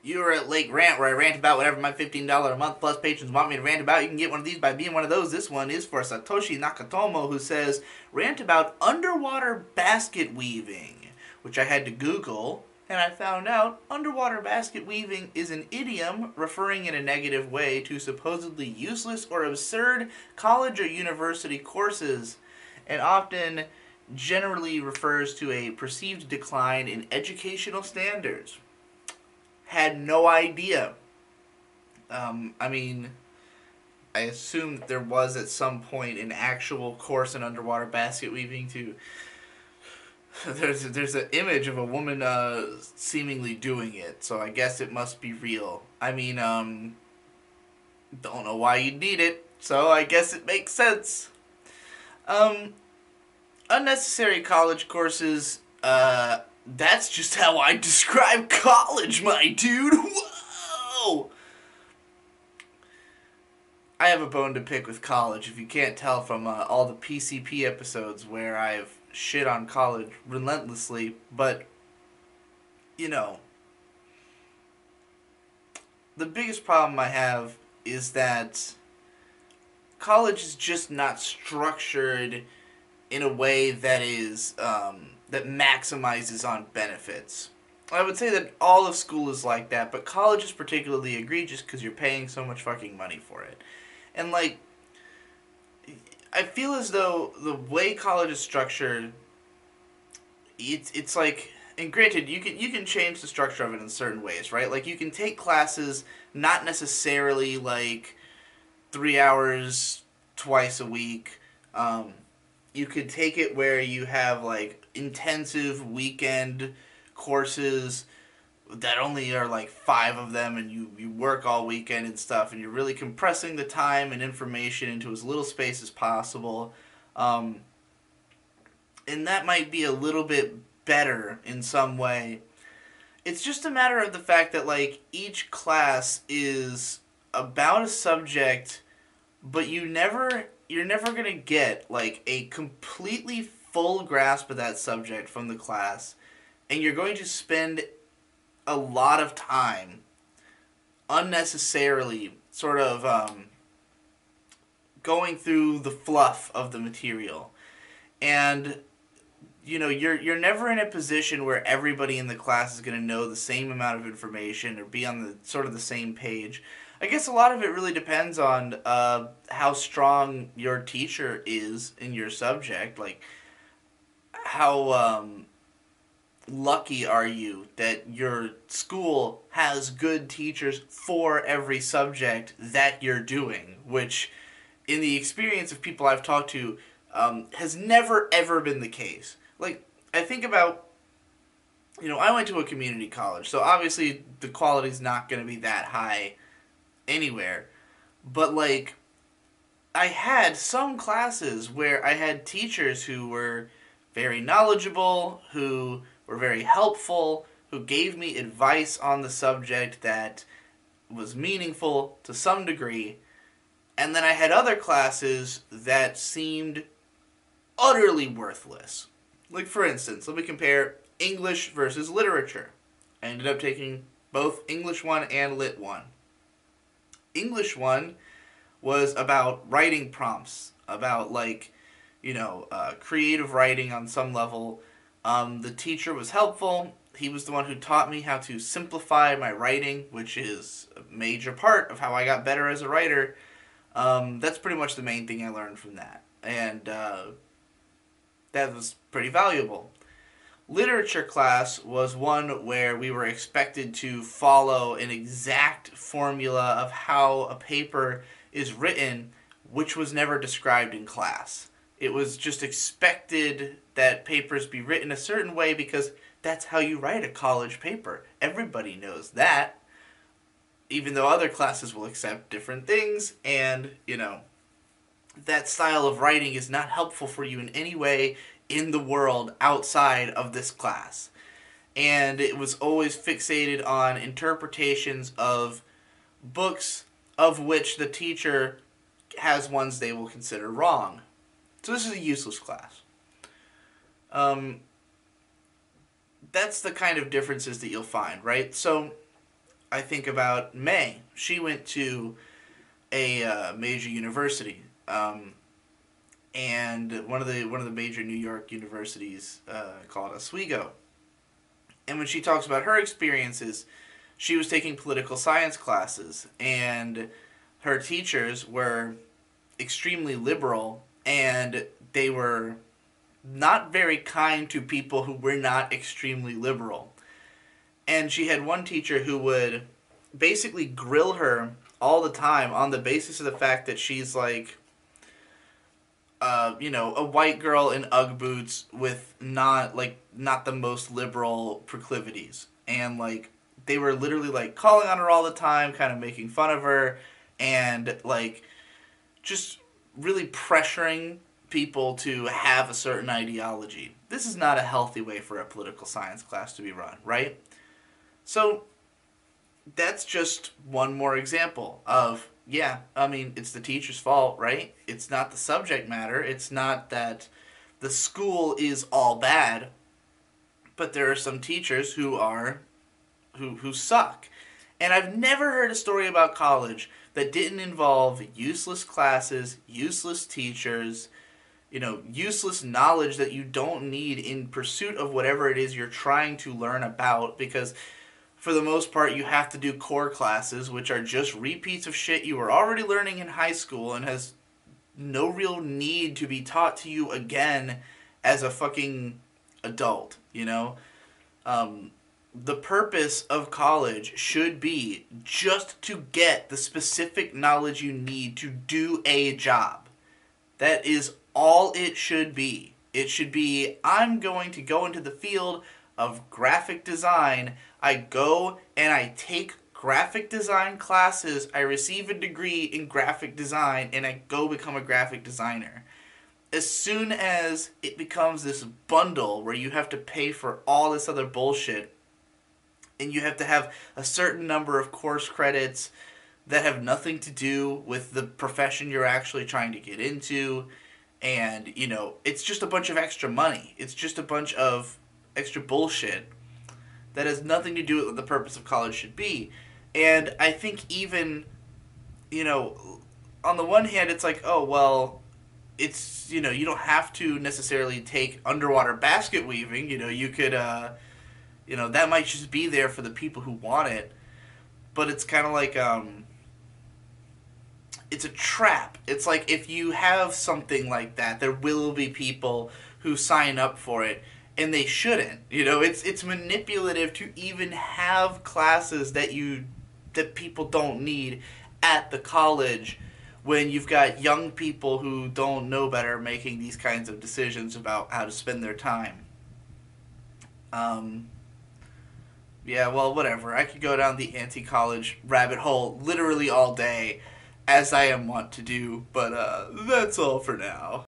You are at Lake Rant, where I rant about whatever my $15 a month plus patrons want me to rant about. You can get one of these by being one of those. This one is for Satoshi Nakatomo, who says, rant about underwater basket weaving, which I had to Google, and I found out underwater basket weaving is an idiom referring in a negative way to supposedly useless or absurd college or university courses, and often generally refers to a perceived decline in educational standards. Had no idea. I mean, I assumed there was at some point an actual course in underwater basket weaving to. There's an image of a woman seemingly doing it, so I guess it must be real. I mean, don't know why you'd need it, so I guess it makes sense. Um, Unnecessary college courses, that's just how I describe college, my dude. Whoa! I have a bone to pick with college, if you can't tell from all the PCP episodes where I've shit on college relentlessly, but, you know, the biggest problem I have is that college is just not structured in a way that is, that maximizes on benefits. I would say that all of school is like that, but college is particularly egregious because you're paying so much fucking money for it. And, like, I feel as though the way college is structured, it's like, and granted, you can change the structure of it in certain ways, right? Like, you can take classes not necessarily, like, 3 hours twice a week. You could take it where you have, like, intensive weekend courses that only are like 5 of them, and you work all weekend and stuff, and you're really compressing the time and information into as little space as possible. And that might be a little bit better in some way. It's just a matter of the fact that, like, each class is about a subject, but you're never going to get, like, a completely full grasp of that subject from the class, and you're going to spend a lot of time unnecessarily sort of going through the fluff of the material. And, you know, you're never in a position where everybody in the class is going to know the same amount of information or be on the sort of the same page. I guess a lot of it really depends on how strong your teacher is in your subject. Like, how lucky are you that your school has good teachers for every subject that you're doing, which, in the experience of people I've talked to, has never ever been the case. Like, I think about, you know, I went to a community college, so obviously the quality's not going to be that high anywhere, but, like, I had some classes where I had teachers who were very knowledgeable, who were very helpful, who gave me advice on the subject that was meaningful to some degree. And then I had other classes that seemed utterly worthless. Like, for instance, let me compare English versus literature. I ended up taking both English 1 and Lit 1. English 1 was about writing prompts, about, like, you know, creative writing on some level. The teacher was helpful. He was the one who taught me how to simplify my writing, which is a major part of how I got better as a writer. That's pretty much the main thing I learned from that. And that was pretty valuable. Literature class was one where we were expected to follow an exact formula of how a paper is written, which was never described in class. It was just expected that papers be written a certain way because that's how you write a college paper. Everybody knows that. Even though other classes will accept different things, and, you know, that style of writing is not helpful for you in any way in the world outside of this class. And it was always fixated on interpretations of books of which the teacher has ones they will consider wrong. So this is a useless class. That's the kind of differences that you'll find, right? So I think about May. She went to a major university, and one of the major New York universities called Oswego. And when she talks about her experiences, she was taking political science classes, and her teachers were extremely liberal, and they were not very kind to people who were not extremely liberal. And she had one teacher who would basically grill her all the time on the basis of the fact that she's like, a white girl in UGG boots with not the most liberal proclivities, and like they were literally like calling on her all the time, kind of making fun of her, and like just really pressuring people to have a certain ideology. This is not a healthy way for a political science class to be run, right? So that's just one more example of, yeah, I mean, it's the teacher's fault, right? It's not the subject matter. It's not that the school is all bad, but there are some teachers who suck. And I've never heard a story about college that didn't involve useless classes, useless teachers, useless knowledge that you don't need in pursuit of whatever it is you're trying to learn about, because for the most part you have to do core classes, which are just repeats of shit you were already learning in high school and has no real need to be taught to you again as a fucking adult, the purpose of college should be just to get the specific knowledge you need to do a job. That is all it should be. It should be, I'm going to go into the field of graphic design. I go and I take graphic design classes. I receive a degree in graphic design, and I go become a graphic designer. As soon as it becomes this bundle where you have to pay for all this other bullshit, and you have to have a certain number of course credits that have nothing to do with the profession you're actually trying to get into, and, it's just a bunch of extra money. It's just a bunch of extra bullshit that has nothing to do with what the purpose of college should be. And I think even, on the one hand, it's like, oh, well, it's, you don't have to necessarily take underwater basket weaving. You could, that might just be there for the people who want it. But it's kind of like, it's a trap. It's like if you have something like that, there will be people who sign up for it, and they shouldn't. It's manipulative to even have classes that people don't need at the college when you've got young people who don't know better making these kinds of decisions about how to spend their time. Yeah, well, whatever. I could go down the anti-college rabbit hole literally all day, as I am wont to do, but that's all for now.